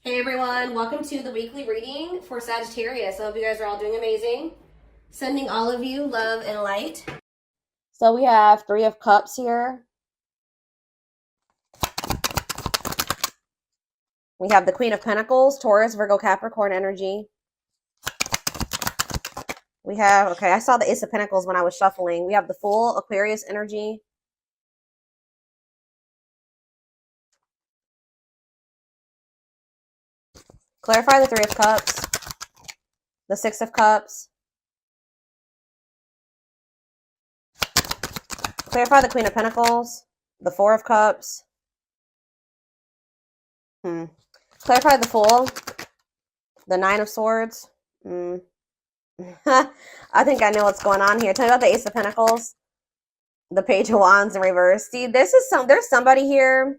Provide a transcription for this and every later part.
Hey everyone, welcome to the weekly reading for Sagittarius. I hope you guys are all doing amazing. Sending all of you love and light. So we have Three of Cups here. We have the Queen of Pentacles, Taurus, Virgo, Capricorn energy. We have, okay, I saw the Ace of Pentacles when I was shuffling. We have the Fool, Aquarius energy. Clarify the Three of Cups, the Six of Cups. Clarify the Queen of Pentacles, the Four of Cups. Clarify the Fool, the Nine of Swords. I think I know what's going on here. Tell me about the Ace of Pentacles, the Page of Wands in reverse. See, there's somebody here.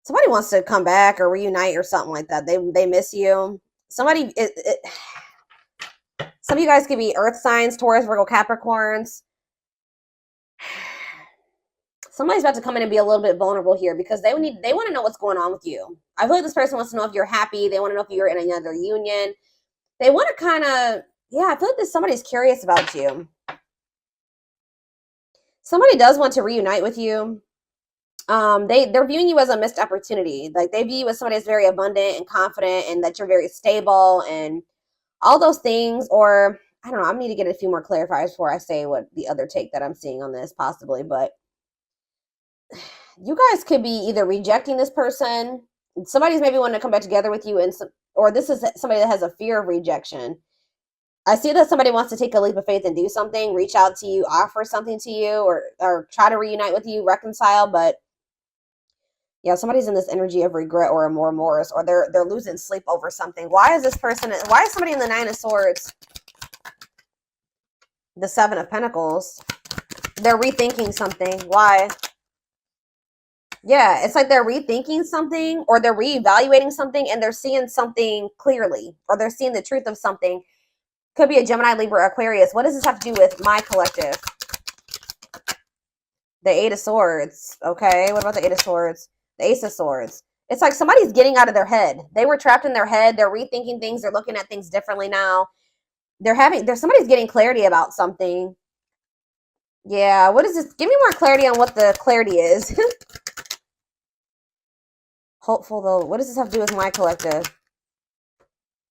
Somebody wants to come back or reunite or something like that. They miss you. Some of you guys could be earth signs, Taurus, Virgo, Capricorns. Somebody's about to come in and be a little bit vulnerable here because they want to know what's going on with you. I feel like this person wants to know if you're happy. They want to know if you're in another union. They want to kind of, yeah, I feel like somebody's curious about you. Somebody does want to reunite with you. They're viewing you as a missed opportunity. Like they view you as somebody that's very abundant and confident and that you're very stable and all those things. Or I don't know, I need to get a few more clarifiers before I say what the other take that I'm seeing on this possibly. But you guys could be either rejecting this person. Somebody's maybe wanting to come back together with you, or this is somebody that has a fear of rejection. I see that somebody wants to take a leap of faith and do something, reach out to you, offer something to you, or try to reunite with you, reconcile. But yeah, somebody's in this energy of regret or remorse, or they're losing sleep over something. Why is somebody in the Nine of Swords? The Seven of Pentacles. They're rethinking something. Why? Yeah, it's like they're rethinking something or they're reevaluating something and they're seeing something clearly or they're seeing the truth of something. Could be a Gemini, Libra, Aquarius. What does this have to do with my collective? The Eight of Swords. Okay, what about the Eight of Swords? The Ace of Swords. It's like somebody's getting out of their head. They were trapped in their head. They're rethinking things. They're looking at things differently now. Somebody's getting clarity about something. Yeah, what is this? Give me more clarity on what the clarity is. Hopeful though. What does this have to do with my collective?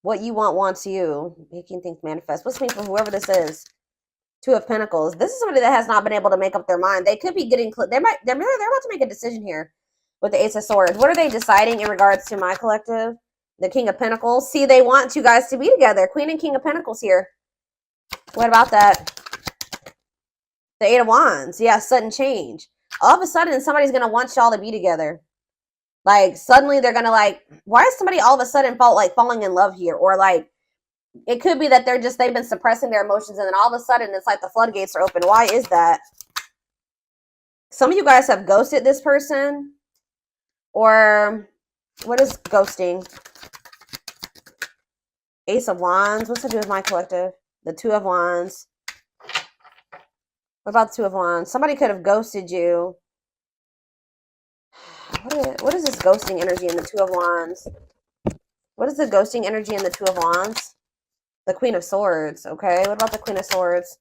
What you want wants you. Making things manifest. What's mean for whoever this is? Two of Pentacles. This is somebody that has not been able to make up their mind. They could be getting. They're about to make a decision here with the Ace of Swords. What are they deciding in regards to my collective? The King of Pentacles. See, they want you guys to be together. Queen and King of Pentacles here. What about that? The Eight of Wands. Yeah, sudden change. All of a sudden, somebody's gonna want y'all to be together. Like suddenly they're gonna like, why is somebody all of a sudden falling in love here? Or like it could be that they've been suppressing their emotions and then all of a sudden it's like the floodgates are open. Why is that? Some of you guys have ghosted this person. Or what is ghosting? Ace of Wands. What's to do with my collective? The Two of Wands. What about the Two of Wands? Somebody could have ghosted you. What is this ghosting energy in the Two of Wands? What is the ghosting energy in the Two of Wands? The Queen of Swords. Okay, what about the Queen of Swords?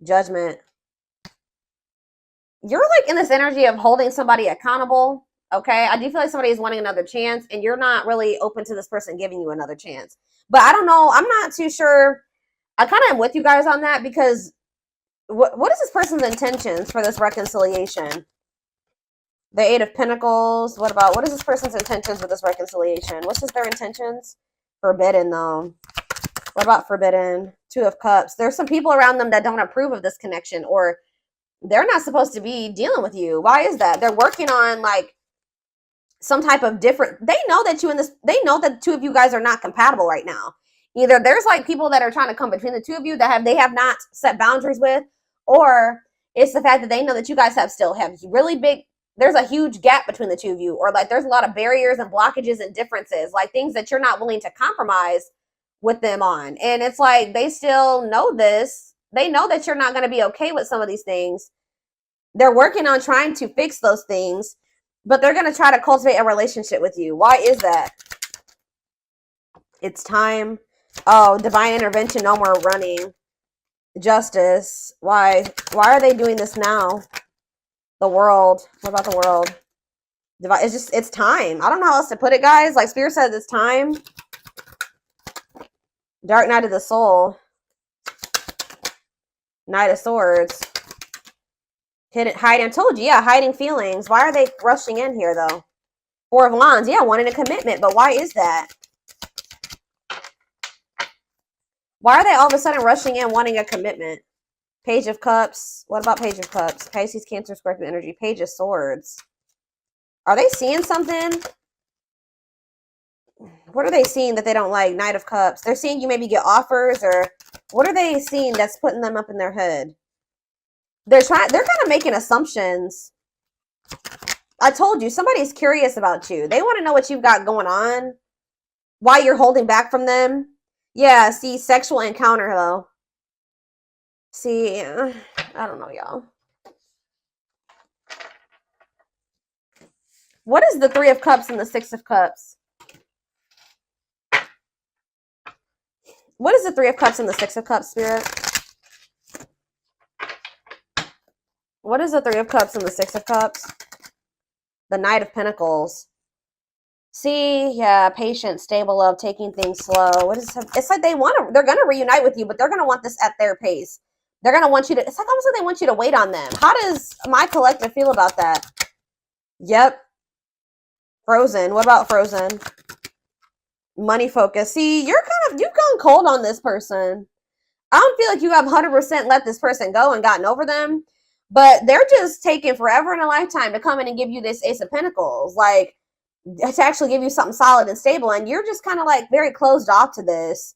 Judgment. You're like in this energy of holding somebody accountable. Okay, I do feel like somebody is wanting another chance and you're not really open to this person giving you another chance. But I don't know. I'm not too sure. I kind of am with you guys on that because what is this person's intentions for this reconciliation? The Eight of Pentacles. What is this person's intentions with this reconciliation? What's their intentions? Forbidden, though. What about forbidden? Two of Cups. There's some people around them that don't approve of this connection, or they're not supposed to be dealing with you. Why is that? They're working on like some type of different. They know that they know that the two of you guys are not compatible right now. Either there's like people that are trying to come between the two of you that they have not set boundaries with, or it's the fact that they know that you guys still have really big. There's a huge gap between the two of you, or like there's a lot of barriers and blockages and differences, like things that you're not willing to compromise with them on. And it's like they still know this. They know that you're not going to be okay with some of these things. They're working on trying to fix those things. But they're going to try to cultivate a relationship with you. Why is that? It's time. Oh, divine intervention. No more running. Justice. Why? Why are they doing this now? The world. What about the world? It's just, it's time. I don't know how else to put it, guys. Like Spirit says, it's time. Dark Night of the Soul. Knight of Swords. Hiding. I told you, yeah, hiding feelings. Why are they rushing in here, though? Four of Wands. Yeah, wanting a commitment. But why is that? Why are they all of a sudden rushing in wanting a commitment? Page of Cups. What about Page of Cups? Pisces, Cancer, Scorpio energy. Page of Swords. Are they seeing something? What are they seeing that they don't like? Knight of Cups. They're seeing you maybe get offers, or what are they seeing that's putting them up in their head? They're kind of making assumptions. I told you, somebody's curious about you. They want to know what you've got going on. Why you're holding back from them. Yeah, see, sexual encounter, though. See, I don't know, y'all. What is the Three of Cups and the Six of Cups? What is the Three of Cups and the Six of Cups, Spirit? What is the Three of Cups and the Six of Cups? The Knight of Pentacles. See, yeah, patient, stable love, taking things slow. What is it? It's like they're going to reunite with you, but they're going to want this at their pace. They're going to want you to, it's like almost like they want you to wait on them. How does my collective feel about that? Yep. Frozen. What about Frozen? Money focus. See, you've gone cold on this person. I don't feel like you have 100% let this person go and gotten over them, but they're just taking forever and a lifetime to come in and give you this Ace of Pentacles, like to actually give you something solid and stable, and you're just kind of like very closed off to this.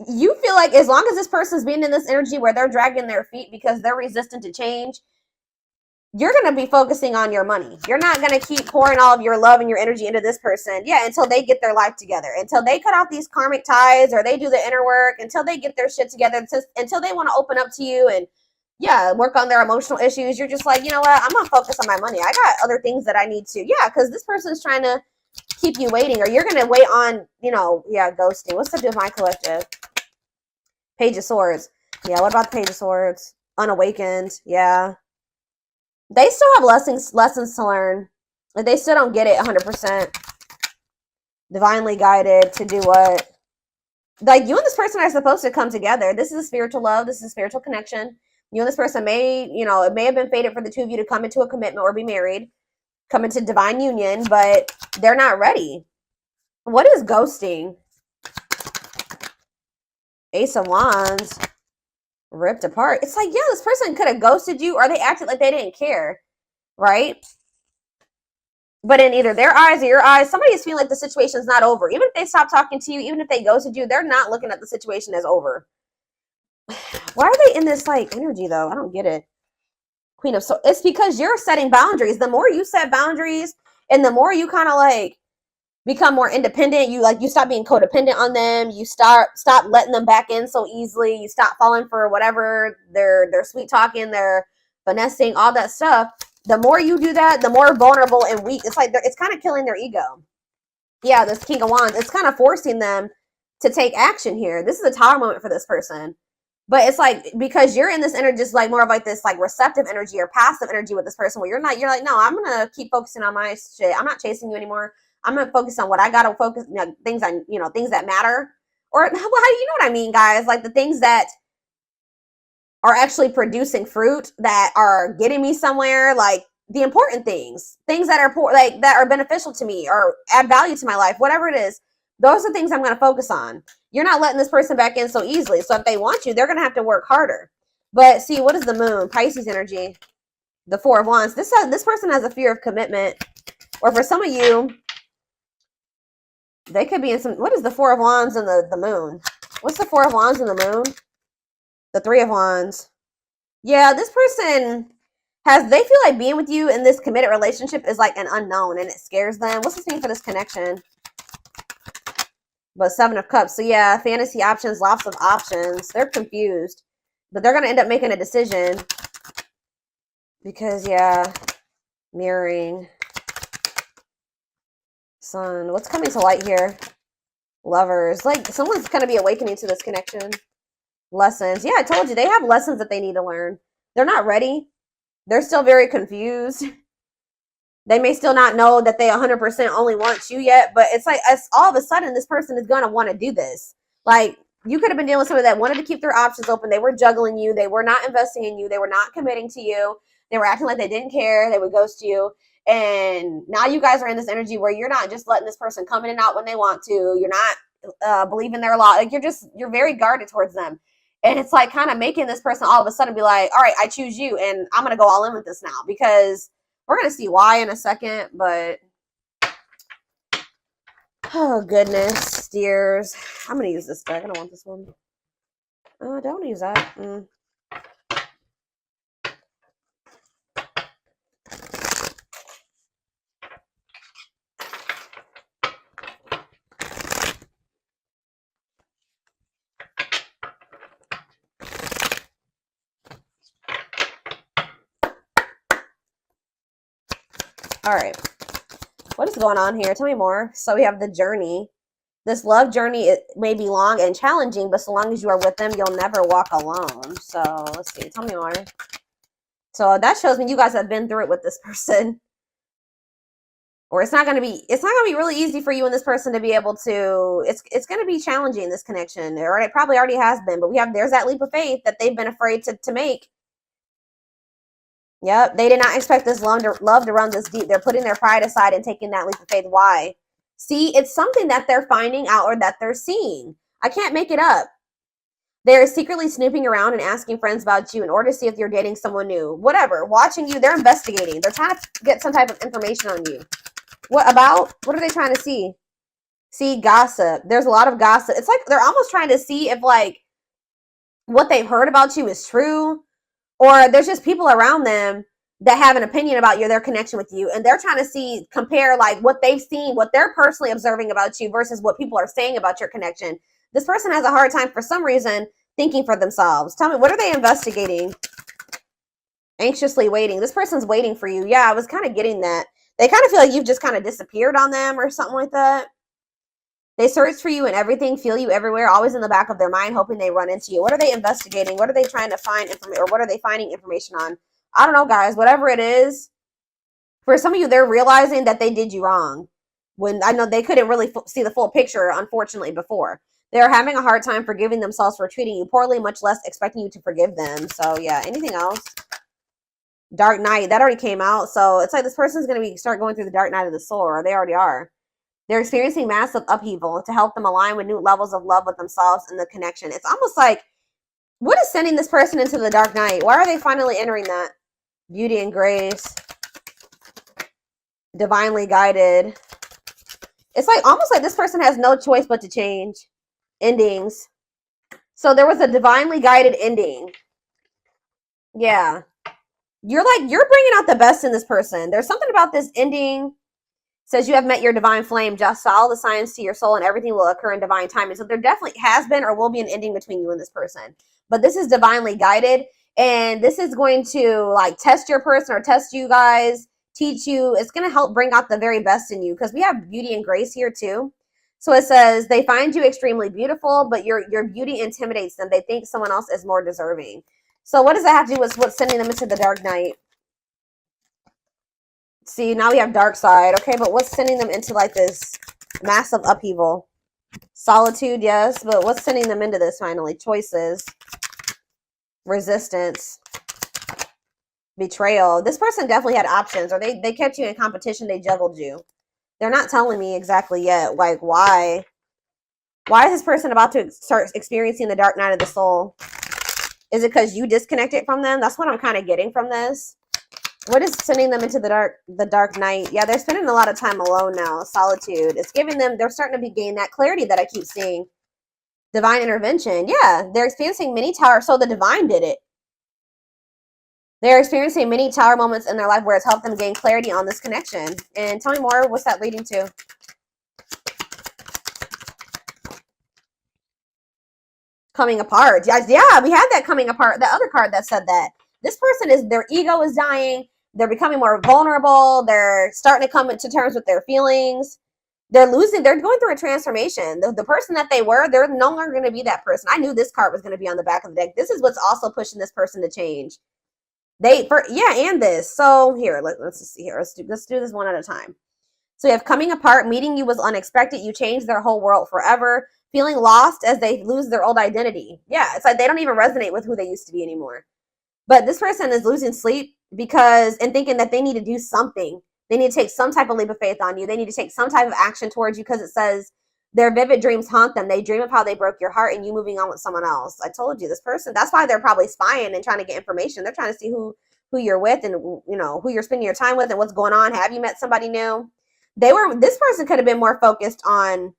You feel like as long as this person's being in this energy where they're dragging their feet because they're resistant to change, you're going to be focusing on your money. You're not going to keep pouring all of your love and your energy into this person. Yeah, until they get their life together. Until they cut off these karmic ties or they do the inner work. Until they get their shit together. Until they want to open up to you and, yeah, work on their emotional issues. You're just like, you know what? I'm going to focus on my money. I got other things that I need to. Yeah, because this person's trying to keep you waiting. Or you're going to wait on, you know, yeah, ghosting. What's up with my collective? Page of Swords. Yeah, what about the Page of Swords? Unawakened. Yeah. They still have lessons to learn. They still don't get it 100%. Divinely guided to do what? Like, you and this person are supposed to come together. This is a spiritual love. This is a spiritual connection. You and this person may, you know, it may have been fated for the two of you to come into a commitment or be married. Come into divine union, but they're not ready. What is ghosting? Ace of Wands. Ripped apart. It's like, yeah, this person could have ghosted you, or they acted like they didn't care, right? But in either their eyes or your eyes, somebody is feeling like the situation's not over. Even if they stop talking to you, even if they ghosted you, they're not looking at the situation as over. Why are they in this like energy though? I don't get it. Queen of Swords. It's because you're setting boundaries. The more you set boundaries and the more you kind of like become more independent, you stop being codependent on them, you stop letting them back in so easily, you stop falling for whatever they're sweet talking, they're finessing, all that stuff. The more you do that, the more vulnerable and weak. It's like it's kind of killing their ego. Yeah, this King of Wands, it's kind of forcing them to take action here. This is a Tower moment for this person. But it's like, because you're in this energy, just like more of like this like receptive energy or passive energy with this person where you're like, no, I'm gonna keep focusing on my shit. I'm not chasing you anymore. I'm gonna focus on what I gotta focus, you know, things that matter. Or how do you know what I mean, guys? Like the things that are actually producing fruit, that are getting me somewhere, like the important things that are that are beneficial to me or add value to my life, whatever it is. Those are things I'm gonna focus on. You're not letting this person back in so easily. So if they want you, they're gonna have to work harder. But see, what is the moon? Pisces energy. The Four of Wands. This person has a fear of commitment. Or for some of you, they could be in some, what is the Four of Wands and the moon? What's the Four of Wands and the moon? The Three of Wands. Yeah, this person they feel like being with you in this committed relationship is like an unknown and it scares them. What's this mean for this connection? But Seven of Cups. So yeah, fantasy options, lots of options. They're confused. But they're going to end up making a decision. Because, yeah, mirroring. Sun. What's coming to light here? Lovers. Like, someone's going to be awakening to this connection. Lessons. Yeah, I told you. They have lessons that they need to learn. They're not ready. They're still very confused. They may still not know that they 100% only want you yet, but it's like all of a sudden this person is going to want to do this. Like, you could have been dealing with somebody that wanted to keep their options open. They were juggling you. They were not investing in you. They were not committing to you. They were acting like they didn't care. They would ghost you. And now you guys are in this energy where you're not just letting this person come in and out when they want to. You're not believing their law. Like, you're very guarded towards them. And it's like kind of making this person all of a sudden be like, all right, I choose you. And I'm going to go all in with this now, because we're going to see why in a second. But, oh, goodness, dears. I'm going to use this deck. I don't want this one. I don't want to use that. All right. What is going on here? Tell me more. So we have the journey. This love journey, it may be long and challenging, but so long as you are with them, you'll never walk alone. So let's see. Tell me more. So that shows me you guys have been through it with this person. Or it's not going to be really easy for you and this person to be able to, it's going to be challenging, this connection. Or it probably already has been, but there's that leap of faith that they've been afraid to make. Yep, they did not expect this love to run this deep. They're putting their pride aside and taking that leap of faith. Why? See, it's something that they're finding out or that they're seeing. I can't make it up. They're secretly snooping around and asking friends about you in order to see if you're dating someone new. Whatever, watching you, they're investigating. They're trying to get some type of information on you. What about? What are they trying to see? See, gossip. There's a lot of gossip. It's like they're almost trying to see if, like, what they've heard about you is true. Or there's just people around them that have an opinion about their connection with you. And they're trying to compare like what they've seen, what they're personally observing about you versus what people are saying about your connection. This person has a hard time for some reason thinking for themselves. Tell me, what are they investigating? Anxiously waiting. This person's waiting for you. Yeah, I was kind of getting that. They kind of feel like you've just kind of disappeared on them or something like that. They search for you and everything, feel you everywhere, always in the back of their mind, hoping they run into you. What are they investigating? What are they trying to find information, or what are they finding information on? I don't know, guys. Whatever it is, for some of you, they're realizing that they did you wrong. When I know they couldn't really see the full picture, unfortunately, before. They're having a hard time forgiving themselves for treating you poorly, much less expecting you to forgive them. So, yeah, anything else? Dark night, that already came out. So, it's like this person's going to start going through the dark night of the soul, or they already are. They're experiencing massive upheaval to help them align with new levels of love with themselves and the connection. It's almost like, what is sending this person into the dark night? Why are they finally entering that? Beauty and grace. Divinely guided. It's like almost like this person has no choice but to change. Endings. So there was a divinely guided ending. Yeah. You're bringing out the best in this person. There's something about this ending. Says you have met your divine flame. Just follow the signs to your soul and everything will occur in divine timing. So there definitely has been or will be an ending between you and this person. But this is divinely guided. And this is going to like test your person or test you guys, teach you. It's going to help bring out the very best in you, because we have beauty and grace here too. So it says they find you extremely beautiful, but your beauty intimidates them. They think someone else is more deserving. So what does that have to do with what's sending them into the dark night? See, now we have dark side. Okay, but what's sending them into like this massive upheaval? Solitude, yes, but what's sending them into this finally? Choices. Resistance. Betrayal. This person definitely had options, or they kept you in competition. They juggled you. They're not telling me exactly yet, like, why. Why is this person about to start experiencing the dark night of the soul? Is it because you disconnected from them? That's what I'm kind of getting from this. What is sending them into the dark night? Yeah, they're spending a lot of time alone now. Solitude. It's giving them, they're starting to gain that clarity that I keep seeing. Divine intervention. Yeah, they're experiencing many tower. So the divine did it. They're experiencing many tower moments in their life where it's helped them gain clarity on this connection. And tell me more. What's that leading to? Coming apart. Yeah, we had that coming apart. The other card that said that. this person is, their ego is dying. They're becoming more vulnerable. They're starting to come to terms with their feelings. They're going through a transformation. The person that they were, they're no longer going to be that person. I knew this card was going to be on the back of the deck. This is what's also pushing this person to change. And this. So here, let's just see here. Let's do this one at a time. So you have coming apart, meeting you was unexpected. You changed their whole world forever. Feeling lost as they lose their old identity. Yeah, it's like they don't even resonate with who they used to be anymore. But this person is losing sleep and thinking that they need to do something. They need to take some type of leap of faith on you. They need to take some type of action towards you, because it says their vivid dreams haunt them. They dream of how they broke your heart and you moving on with someone else. I told you, this person, that's why they're probably spying and trying to get information. They're trying to see who you're with and, you know, who you're spending your time with and what's going on. Have you met somebody new? This person could have been more focused on,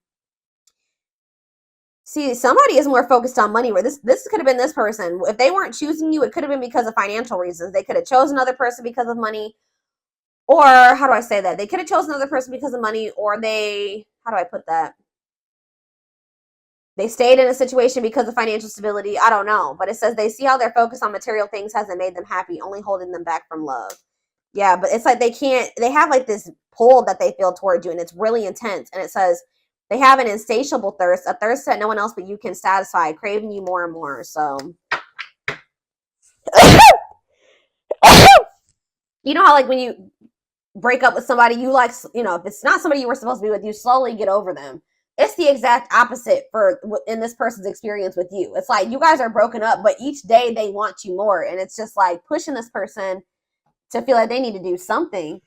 somebody is more focused on money, where this could have been this person. If they weren't choosing you, it could have been because of financial reasons. They could have chosen another person because of money. Or how do I say that? They could have chosen another person because of money, or how do I put that? They stayed in a situation because of financial stability. I don't know. But it says they see how their focus on material things hasn't made them happy, only holding them back from love. Yeah, but it's like they have like this pull that they feel towards you, and it's really intense. And it says they have an insatiable thirst, a thirst that no one else but you can satisfy, craving you more and more. So, you know how like when you break up with somebody, you like, you know, if it's not somebody you were supposed to be with, you slowly get over them. It's the exact opposite in this person's experience with you. It's like you guys are broken up, but each day they want you more. And it's just like pushing this person to feel like they need to do something.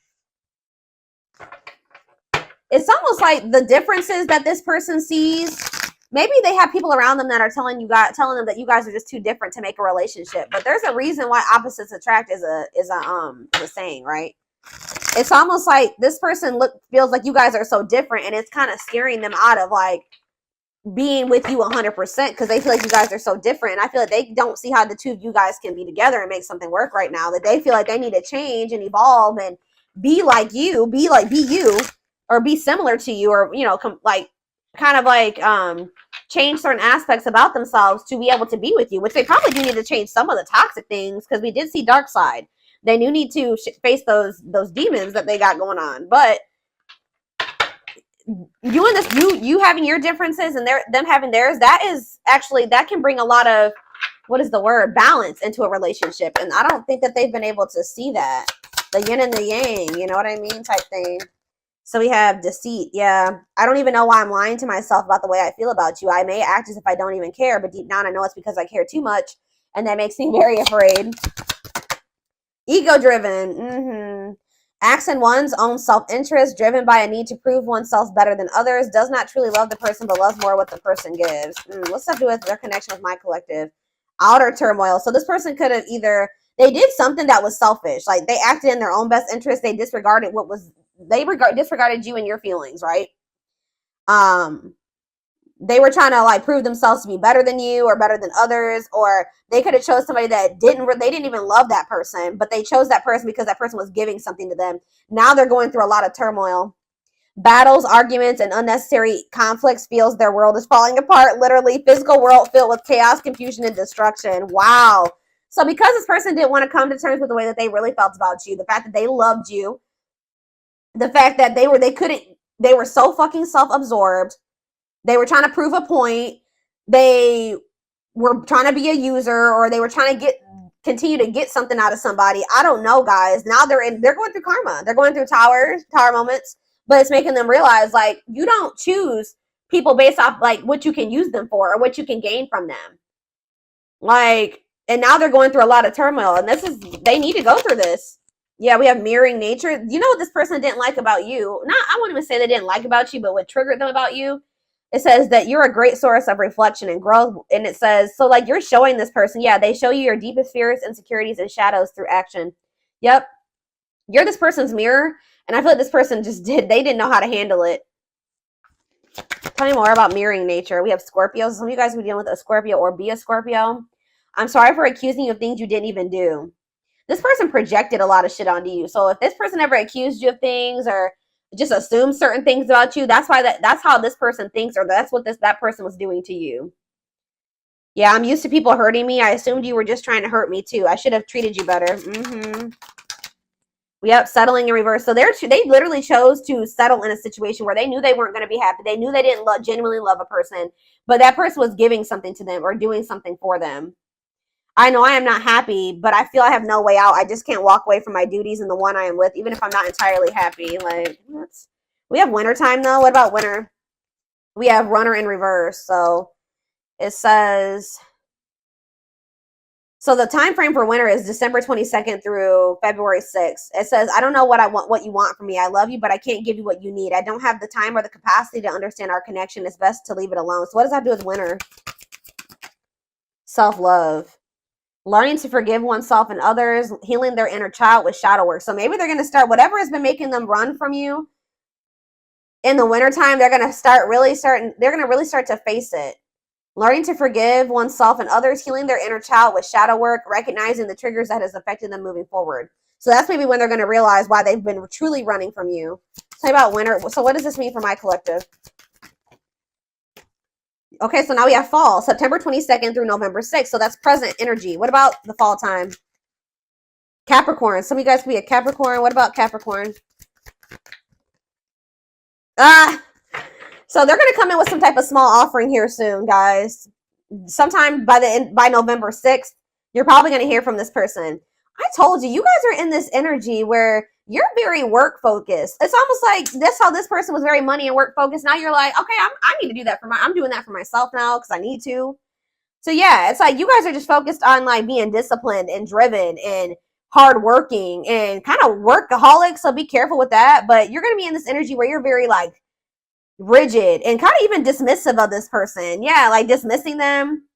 It's almost like the differences that this person sees, maybe they have people around them that are telling them that you guys are just too different to make a relationship. But there's a reason why opposites attract is a saying, right? It's almost like this person feels like you guys are so different, and it's kind of scaring them out of like being with you 100%, because they feel like you guys are so different. And I feel like they don't see how the two of you guys can be together and make something work right now. That they feel like they need to change and evolve and be like you, be you, or be similar to you, or, you know, change certain aspects about themselves to be able to be with you, which they probably do need to change some of the toxic things, because we did see dark side. They do need to face those demons that they got going on. But you having your differences and them having theirs, that can bring a lot of, balance into a relationship. And I don't think that they've been able to see that. The yin and the yang, you know what I mean, type thing. So we have deceit. Yeah, I don't even know why I'm lying to myself about the way I feel about you. I may act as if I don't even care, but deep down I know it's because I care too much, and that makes me very afraid. Ego-driven. Acts in one's own self-interest, driven by a need to prove oneself better than others, does not truly love the person, but loves more what the person gives. What's that do with their connection with my collective? Outer turmoil. So this person could have they did something that was selfish. Like they acted in their own best interest. They disregarded disregarded you and your feelings, right? They were trying to like prove themselves to be better than you or better than others, or they could have chose somebody that they didn't even love that person, but they chose that person because that person was giving something to them. Now they're going through a lot of turmoil. Battles, arguments, and unnecessary conflicts feels their world is falling apart. Literally, physical world filled with chaos, confusion, and destruction. Wow. So because this person didn't want to come to terms with the way that they really felt about you, the fact that they loved you, the fact that they were so fucking self-absorbed. They were trying to prove a point. They were trying to be a user, or they were trying to continue to get something out of somebody. I don't know, guys. Now they're going through karma. They're going through tower moments, but it's making them realize like you don't choose people based off like what you can use them for or what you can gain from them. Like, and now they're going through a lot of turmoil, and they need to go through this. Yeah, we have mirroring nature. You know what this person didn't like about you? I won't even say they didn't like about you, but what triggered them about you? It says that you're a great source of reflection and growth. And it says, so like you're showing this person, yeah, they show you your deepest fears, insecurities, and shadows through action. Yep. You're this person's mirror. And I feel like this person they didn't know how to handle it. Tell me more about mirroring nature. We have Scorpios. Some of you guys who are dealing with a Scorpio or be a Scorpio. I'm sorry for accusing you of things you didn't even do. This person projected a lot of shit onto you. So if this person ever accused you of things or just assume certain things about you, that's how this person thinks, or that's what that person was doing to you. Yeah, I'm used to people hurting me. I assumed you were just trying to hurt me too. I should have treated you better. Yep, settling in reverse. So they literally chose to settle in a situation where they knew they weren't going to be happy. They knew they didn't genuinely love a person, but that person was giving something to them or doing something for them. I know I am not happy, but I feel I have no way out. I just can't walk away from my duties and the one I am with, even if I'm not entirely happy. Like, we have winter time though. What about winter? We have runner in reverse. So it says, so the time frame for winter is December 22nd through February 6th. It says, I don't know what you want from me. I love you, but I can't give you what you need. I don't have the time or the capacity to understand our connection. It's best to leave it alone. So what does that do with winter? Self-love. Learning to forgive oneself and others, healing their inner child with shadow work. So maybe they're going to start, whatever has been making them run from you in the wintertime, they're going to really start to face it. Learning to forgive oneself and others, healing their inner child with shadow work, recognizing the triggers that has affected them moving forward. So that's maybe when they're going to realize why they've been truly running from you. Tell me about winter. So what does this mean for my collective? Okay, so now we have fall, September 22nd through November 6th. So that's present energy. What about the fall time? Capricorn. Some of you guys could be a Capricorn. What about Capricorn? So they're going to come in with some type of small offering here soon, guys. Sometime by November 6th, you're probably going to hear from this person. I told you, you guys are in this energy where you're very work focused. It's almost like that's how this person was very money and work focused. Now you're like, okay, I need to do that I'm doing that for myself now because I need to. So yeah, it's like you guys are just focused on like being disciplined and driven and hardworking and kind of workaholic. So be careful with that. But you're going to be in this energy where you're very like rigid and kind of even dismissive of this person. Yeah, like dismissing them.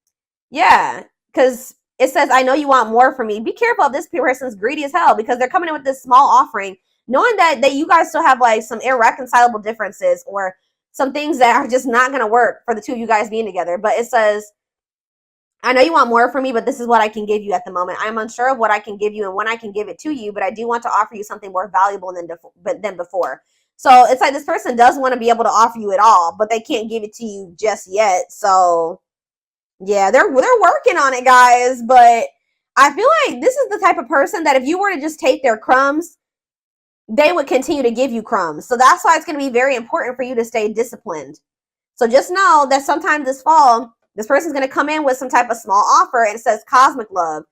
Yeah, because it says, I know you want more from me. Be careful if this person's greedy as hell because they're coming in with this small offering, knowing that you guys still have like some irreconcilable differences or some things that are just not going to work for the two of you guys being together. But it says, I know you want more from me, but this is what I can give you at the moment. I'm unsure of what I can give you and when I can give it to you, but I do want to offer you something more valuable than before. So it's like this person does want to be able to offer you it all, but they can't give it to you just yet. So yeah, they're working on it, guys. But I feel like this is the type of person that if you were to just take their crumbs, they would continue to give you crumbs. So that's why it's going to be very important for you to stay disciplined. So just know that sometime this fall, this person's going to come in with some type of small offer and it says cosmic love.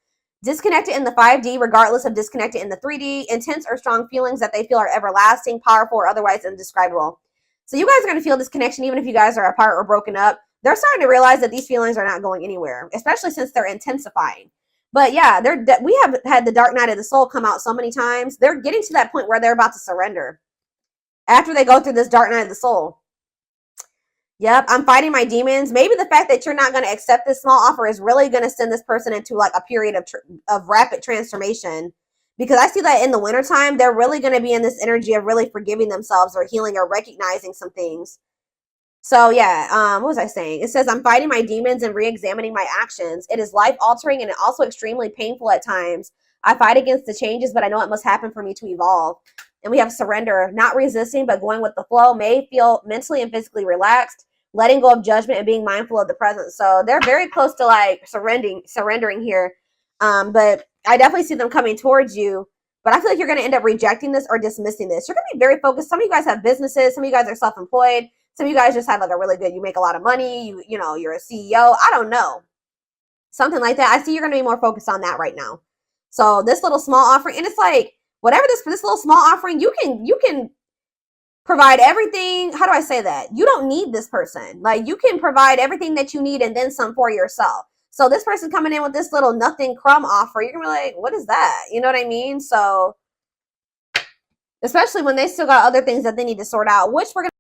Disconnected in the 5D, regardless of disconnected in the 3D, intense or strong feelings that they feel are everlasting, powerful, or otherwise indescribable. So you guys are going to feel this connection even if you guys are apart or broken up. They're starting to realize that these feelings are not going anywhere, especially since they're intensifying. But yeah, we have had the dark night of the soul come out so many times. They're getting to that point where they're about to surrender after they go through this dark night of the soul. Yep, I'm fighting my demons. Maybe the fact that you're not going to accept this small offer is really going to send this person into like a period of rapid transformation. Because I see that in the wintertime, they're really going to be in this energy of really forgiving themselves or healing or recognizing some things. So yeah, what was I saying? It says, I'm fighting my demons and re-examining my actions. It is life-altering and also extremely painful at times. I fight against the changes, but I know it must happen for me to evolve. And we have surrender, not resisting, but going with the flow, may feel mentally and physically relaxed, letting go of judgment and being mindful of the present. So they're very close to like surrendering here. But I definitely see them coming towards you. But I feel like you're going to end up rejecting this or dismissing this. You're going to be very focused. Some of you guys have businesses. Some of you guys are self-employed. Some of you guys just have like a really good, you make a lot of money. You know, you're a CEO. I don't know. Something like that. I see you're going to be more focused on that right now. So this little small offering, and it's like, whatever this little small offering, you can provide everything. How do I say that? You don't need this person. Like you can provide everything that you need and then some for yourself. So this person coming in with this little nothing crumb offer, you're gonna be like, what is that? You know what I mean? So especially when they still got other things that they need to sort out, which we're gonna